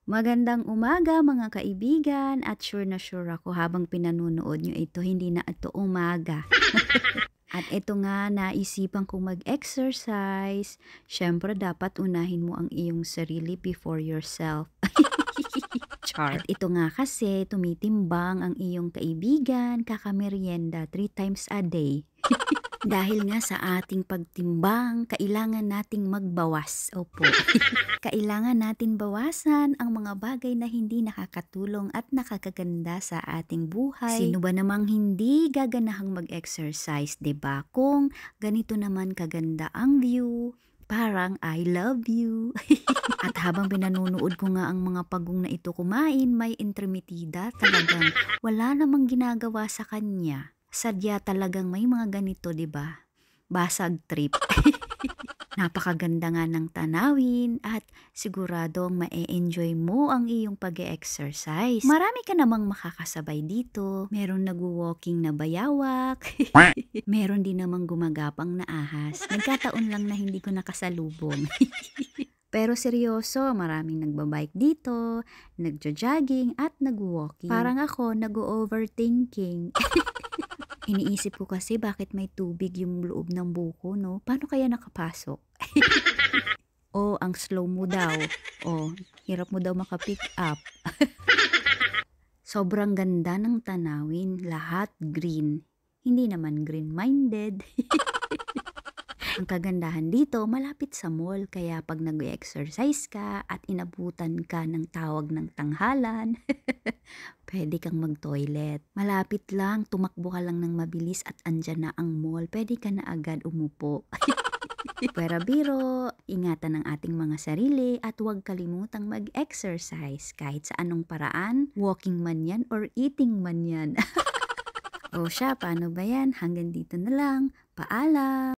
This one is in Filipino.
Magandang umaga mga kaibigan at sure ako habang pinanunood nyo ito hindi na ito umaga. At ito nga naisipan kong mag-exercise. Syempre dapat unahin mo ang iyong sarili before yourself. Char. At ito nga kasi tumitimbang ang iyong kaibigan kakamerienda 3 times a day. Dahil nga sa ating pagtimbang, kailangan nating magbawas. Opo. Kailangan natin bawasan ang mga bagay na hindi nakakatulong at nakakaganda sa ating buhay. Sino ba namang hindi gaganahang mag-exercise, 'di ba? Kung ganito naman kaganda ang view, parang I love you. At habang pinanunood ko nga ang mga pagong na ito kumain, may intermitida talagang wala namang ginagawa sa kanya. Sadya talagang may mga ganito, 'di ba? Basag trip. Napakaganda nga ng tanawin at siguradong ma-enjoy mo ang iyong pag-exercise. Marami ka namang makakasabay dito. Meron nagwo-walking na bayawak. Meron din namang gumagapang na ahas. Nagkataon lang na hindi ko nakasalubong. Pero seryoso, maraming nagbabike dito, nagjo-jogging at nagwo-walking. Parang ako, nag-overthinking. Iniisip ko kasi bakit may tubig yung loob ng buko, no? Paano kaya nakapasok? Oh, ang slow mo daw. Oh, hirap mo daw makapick up. Sobrang ganda ng tanawin. Lahat green. Hindi naman green-minded. Ang kagandahan dito, malapit sa mall. Kaya pag nag-exercise ka at inabutan ka ng tawag ng tanghalan, pwede kang mag-toilet. Malapit lang, tumakbo ka lang ng mabilis at andyan na ang mall. Pwede ka na agad umupo. Pero biro, ingatan ang ating mga sarili at huwag kalimutang mag-exercise kahit sa anong paraan, walking man yan or eating man yan. O siya, paano ba yan? Hanggang dito na lang. Paalam!